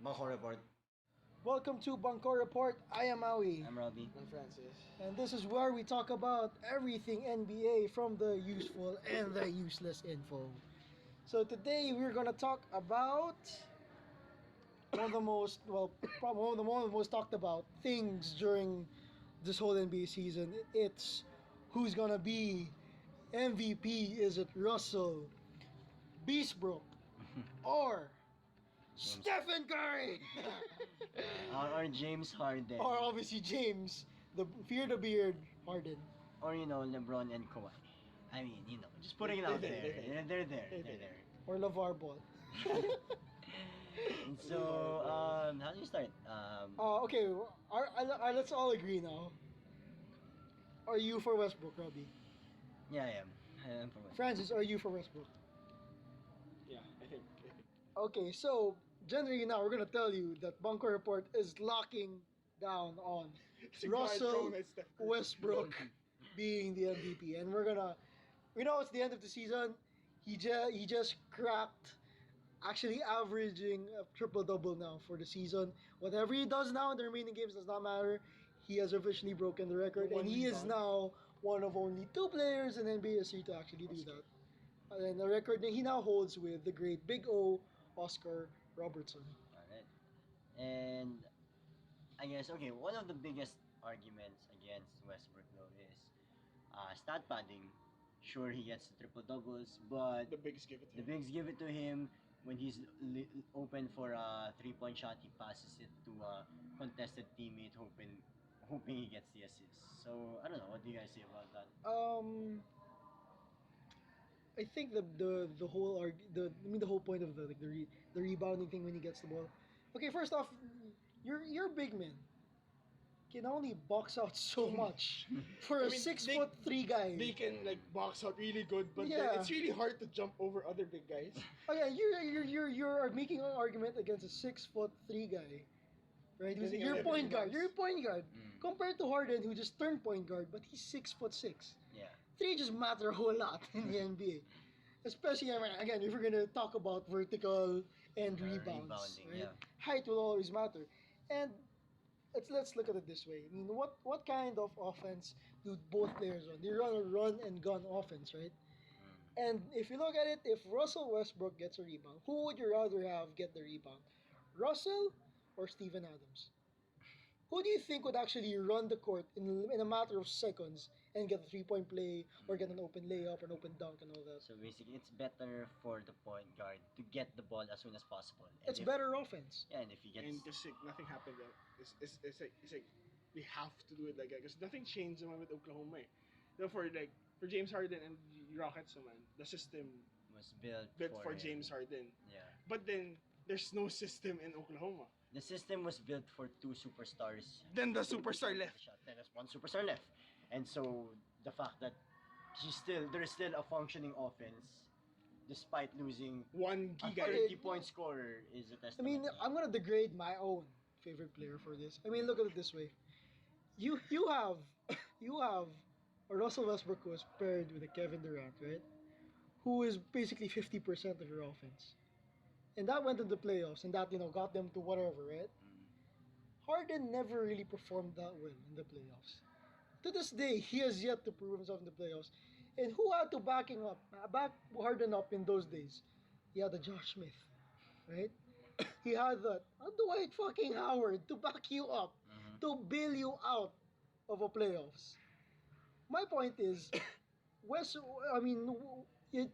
Bangko Report. Welcome to Bangko Report. I am Maui. I'm Robbie. I'm Francis. And this is where we talk about everything NBA from the useful and the useless info. So today we're gonna talk about one of the most probably one of the most talked about things during this whole NBA season. It's who's gonna be MVP. Is it Russell, Westbrook, or Stephen Curry? Or James Harden. Or obviously James, the beard Harden. Or LeBron and Kawhi. I mean, just putting it out there. They're there. Or LeVar Ball. And so, how do you start? Okay, let's all agree now. Are you for Westbrook, Robbie? Yeah, I am. I am for Westbrook. Francis, are you for Westbrook? Yeah, I think. Okay, so generally now we're gonna tell you that Bangko Report is locking down on Russell Westbrook being the MVP, and we know it's the end of the season. He just cracked, actually averaging a triple-double now for the season. Whatever he does now in the remaining games does not matter. He has officially broken the record, and he is now one of only 2 players in NBA history to actually do that. And the record that he now holds with the great Big O, Oscar Robertson. Alright. And I guess, one of the biggest arguments against Westbrook, though, is stat padding. Sure, he gets the triple doubles, but The Bigs give it to him. Bigs give it to him. When he's open for a 3-point shot, he passes it to a contested teammate, hoping he gets the assist. So I don't know. What do you guys say about that? I think the whole point of the rebounding thing when he gets the ball. Okay, first off, you're a big man. Can only box out so much for a 6'3" guy. They can box out really good, but Yeah. it's really hard to jump over other big guys. Okay, you're making an argument against a 6'3" guy, right? You're a point guard. You're a point guard compared to Harden, who just turned point guard, but he's 6'6". Yeah. 3 just matter a whole lot in the NBA. Especially, again, if we're going to talk about vertical and rebounds. Rebounding, Right? yeah. Height will always matter. And let's look at it this way. I mean, what kind of offense do both players run? They run a run and gun offense, right? And if you look at it, if Russell Westbrook gets a rebound, who would you rather have get the rebound? Russell or Steven Adams? Who do you think would actually run the court in a matter of seconds and get a 3-point play or get an open layup or an open dunk and all that? So basically, it's better for the point guard to get the ball as soon as possible. And It's better offense. Yeah, and if he gets And just nothing happened. It's like they have to do it like that because nothing changed naman with Oklahoma. For James Harden and Rockets, man, the system was built for him. James Harden. Yeah. But then there's no system in Oklahoma. The system was built for 2 superstars. Then the superstar left. Then there's 1 superstar left. And so the fact that there is still a functioning offense despite losing One key a guy. 30-point scorer is a I testament. mean, I'm gonna degrade my own favorite player for this. I mean, look at it this way: you have a Russell Westbrook who was paired with a Kevin Durant, right? Who is basically 50% of your offense, and that went into the playoffs, and that got them to whatever, right? Harden never really performed that well in the playoffs. To this day, he has yet to prove himself in the playoffs. And who had to back Harden up in those days? He had the Josh Smith, right? He had that Dwight fucking Howard to back you up, to bail you out of a playoffs. My point is,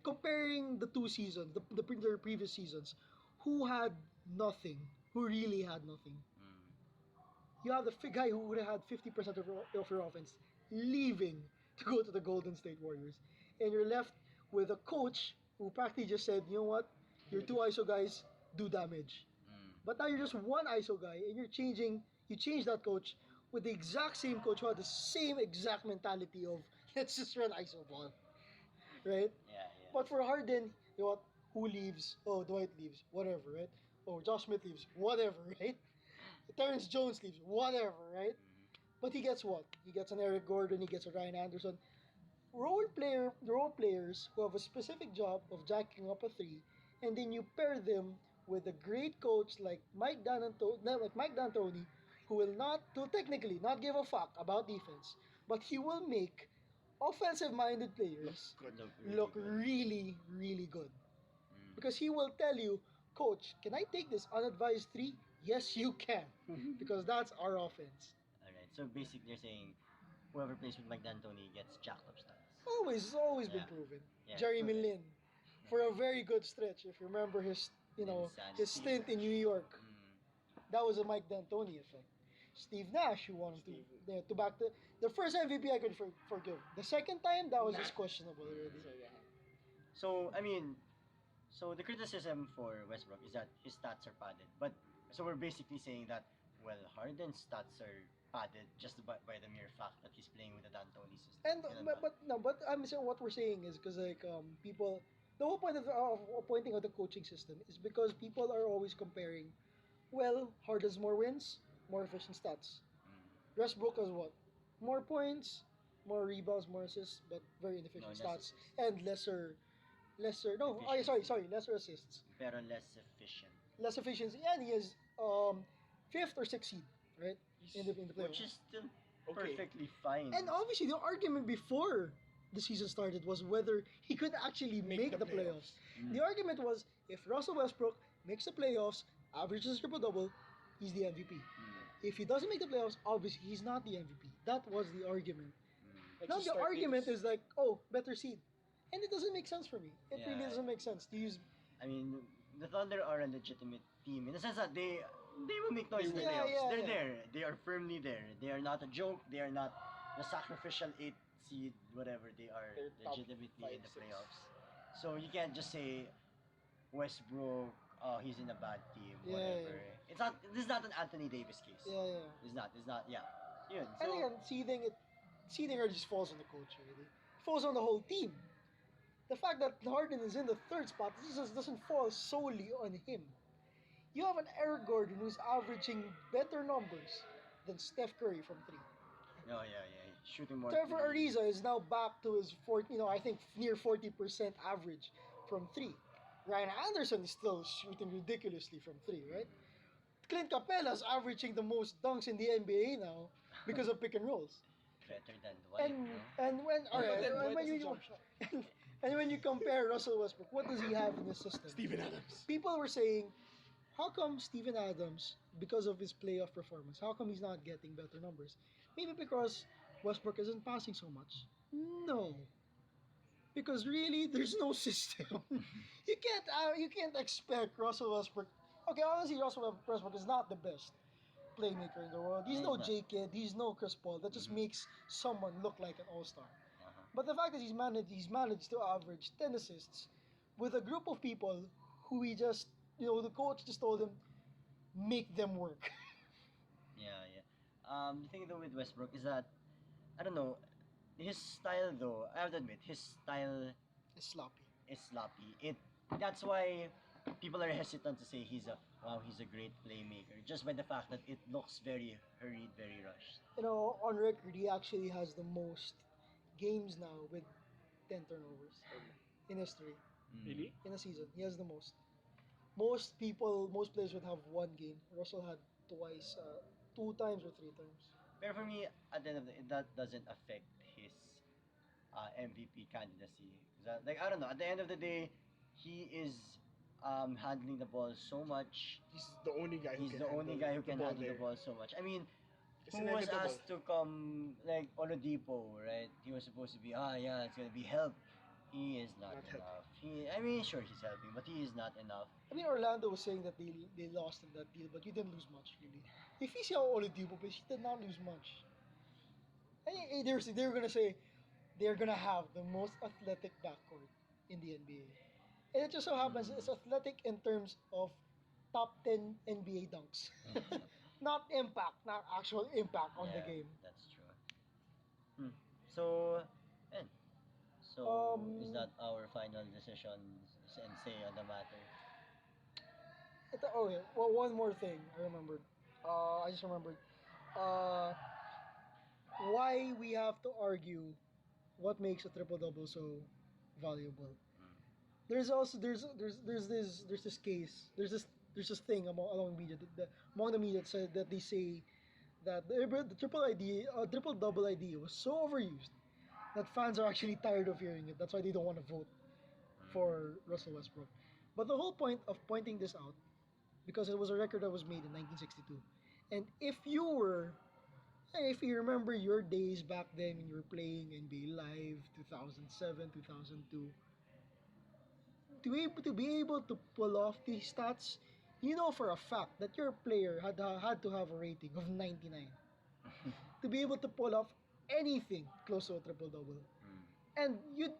comparing the 2 seasons, the previous seasons, who had nothing? Who really had nothing? You have the guy who would have had 50% of your offense leaving to go to the Golden State Warriors. And you're left with a coach who practically just said, you know what? Your 2 ISO guys do damage. But now you're just 1 ISO guy and you change that coach with the exact same coach who had the same exact mentality of, let's just run ISO ball. Right? Yeah. But for Harden, you know what? Who leaves? Oh, Dwight leaves. Whatever, right? Oh, Josh Smith leaves. Whatever, right? Terrence Jones leaves. Whatever, right? But he gets what? He gets an Eric Gordon. He gets a Ryan Anderson. role players who have a specific job of jacking up a three, and then you pair them with a great coach like Mike D'Antoni, who will technically not give a fuck about defense, but he will make offensive-minded players Good. look good. really, really good. Mm. Because he will tell you, Coach, can I take this unadvised three? Yes, you can. Because that's our offense. Alright, so basically you're saying whoever plays with Mike D'Antoni gets jacked up stats. It's always been Yeah. proven. Yeah, Jeremy proven. Lin, for a very good stretch, if you remember his Insanity. stint in New York, Mm. that was a Mike D'Antoni effect. Steve Nash, who wanted Steve. to back the first MVP I could forgive. The second time, that was just questionable already. So yeah. So I mean, so the criticism for Westbrook is that his stats are padded, but so we're basically saying that well, Harden's stats are padded just by the mere fact that he's playing with the D'Antoni system. And Ganun ba? but no, but I'm saying what we're saying is because people, the whole point of pointing out the coaching system is because people are always comparing. Well, Harden's more wins, more efficient stats. Mm. Westbrook has what? More points, more rebounds, more assists, but very No, inefficient less stats assists. and lesser. No, oh, yeah, Efficiency. sorry, lesser assists, Pero less efficient. less efficiency, and he is fifth or sixth seed, right, in the Which playoffs. is still Okay. perfectly fine. And obviously, the argument before the season started was whether he could actually make the playoffs. Mm. The argument was if Russell Westbrook makes the playoffs, averages triple double, he's the MVP. Mm. If he doesn't make the playoffs, obviously he's not the MVP. That was the argument. Mm. Let's Now just the start argument this. is like, oh, better seed, and it doesn't make sense for me. It really Yeah. doesn't make sense to use. I mean, the Thunder are a legitimate team in the sense that they will make noise in the Yeah, playoffs. yeah, They're yeah. there. They are firmly there. They are not a joke. They are not the sacrificial eight seed, whatever. They are They're top legitimately in five, the six. playoffs. So you can't just say Westbrook, oh, he's in a bad team, Yeah, whatever. yeah. It's not. This is not an Anthony Davis case. Yeah, yeah. It's not. It's not. Yeah. Yun. And So again, seeding just falls on the coach. Really, it falls on the whole team. The fact that Harden is in the third spot this just doesn't fall solely on him. You have an Eric Gordon who's averaging better numbers than Steph Curry from three. oh yeah, shooting more Trevor threes. Ariza is now back to his 40, I think near 40% average from three. Ryan Anderson is still shooting ridiculously from three, right? Clint Capella's averaging the most dunks in the NBA now because of pick and rolls. Better than Dwight, And no? and when all But right, then and Dwight when has a you jump shot. and when you compare Russell Westbrook, what does he have in his system? Steven Adams. People were saying, how come Steven Adams, because of his playoff performance, how come he's not getting better numbers? Maybe because Westbrook isn't passing so much. No, because really, there's no system. You can't expect Russell Westbrook. Okay, honestly, Russell Westbrook is not the best playmaker in the world. He's No, no he's not. J Kid. He's no Chris Paul. That just Mhm. makes someone look like an all star. Uh-huh. But the fact that he's managed to average 10 assists with a group of people who he just the coach just told him make them work. Yeah. The thing though with Westbrook is that I don't know his style though. I have to admit his style It's sloppy. is sloppy. That's why people are hesitant to say he's a great playmaker just by the fact that it looks very hurried, very rushed. On record, he actually has the most games now with 10 turnovers in history. Mm. Really? In a season, he has the most. Most players would have one game. Russell had twice, two times or three times. But for me, at the end of the day, that doesn't affect his MVP candidacy. Like I don't know. At the end of the day, he is handling the ball so much. He's the only guy who He's can the only handle guy who the can ball handle the there. ball so much. I mean, It's who was inevitable. asked to come like Oladipo, right? He was supposed to be yeah, it's gonna be help. He is not Not helping. enough. I mean, sure he's helping, but he is not enough. I mean, Orlando was saying that they lost in that deal, but you didn't lose much, really. If you see how Oladipo plays, he did not lose much. And they're gonna say they're gonna have the most athletic backcourt in the NBA, and it just so happens it's athletic in terms of top 10 NBA dunks, not impact, not actual impact on the Yeah, game. that's true. Hmm. So, and is Um, that our final decision and say on the matter? oh yeah, well, one more thing I remembered. I just remembered. Uh, why we have to argue what makes a triple double so valuable. Mm. There's also there's this case there's this thing among media among the media that said that they say that the triple double idea was so overused that fans are actually tired of hearing it. That's why they don't want to vote for Russell Westbrook. But the whole point of pointing this out, because it was a record that was made in 1962, and if you remember your days back then when you were playing NBA Live 2007, 2002, to be able to pull off these stats, you know for a fact that your player had to have a rating of 99 to be able to pull off anything close to a triple double. Mm. And you'd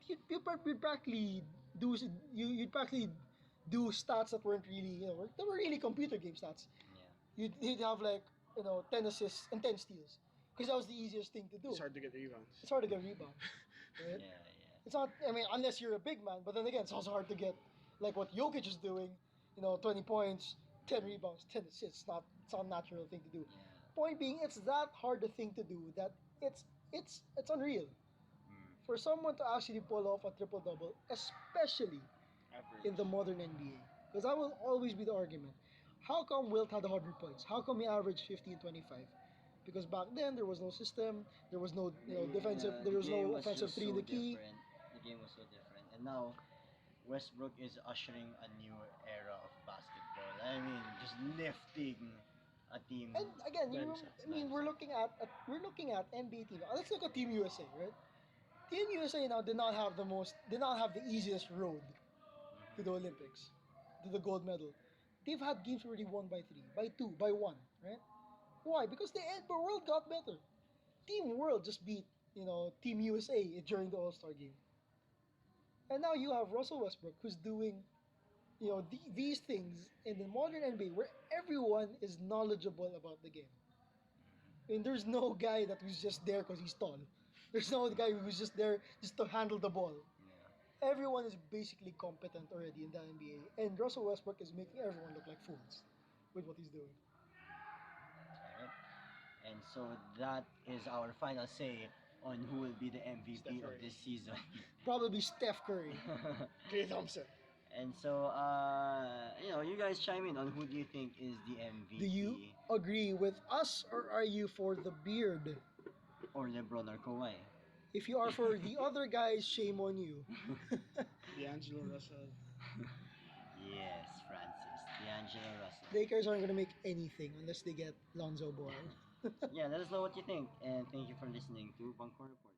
practically do you'd practically do stats that weren't really that were really computer game stats. Yeah. You'd have like 10 assists and 10 steals because that was the easiest thing to do. It's hard to get rebounds. It's hard to get rebounds, right? Yeah. It's not. I mean, unless you're a big man. But then again, it's also hard to get like what Jokic is doing. 20 points, 10 rebounds, 10 assists. It's not a natural thing to do. Yeah. Point being, it's that hard a thing to do that it's unreal Mm. for someone to actually pull off a triple double, especially Average. in the modern NBA. Because that will always be the argument. How come Wilt had 100 points? How come he averaged 50 and 25? Because back then there was no system, there was no defensive, Yeah, there the was game no was offensive just three in so the key. different. The game was so different, and now Westbrook is ushering a new era of basketball. I mean, just lifting a team. And again, Bansa. I mean, we're looking at NBA team. Let's look at Team USA, right? Team USA now did not have the easiest road to the Olympics, to the gold medal. They've had games already won by 3, by 2, by 1, right? Why? Because the world got better. Team World just beat Team USA during the All Star game, and now you have Russell Westbrook who's doing these things in the modern NBA where everyone is knowledgeable about the game. And there's no guy that who's just there because he's tall. There's no guy who's just there just to handle the ball. Yeah. Everyone is basically competent already in the NBA, and Russell Westbrook is making everyone look like fools with what he's doing. Alright. And so that is our final say on who will be the Steph MVP of Curry. this season. Probably Steph Curry. Clay Thompson. And so, you guys chime in on who do you think is the MVP, Do you agree with us, or are you for the beard? or LeBron or Kawhi? If you are for the other guys, shame on you. D'Angelo Russell. Yes, Francis, D'Angelo Russell. Lakers aren't gonna make anything unless they get Lonzo Ball. Yeah, let us know what you think, and thank you for listening to Bangko Report.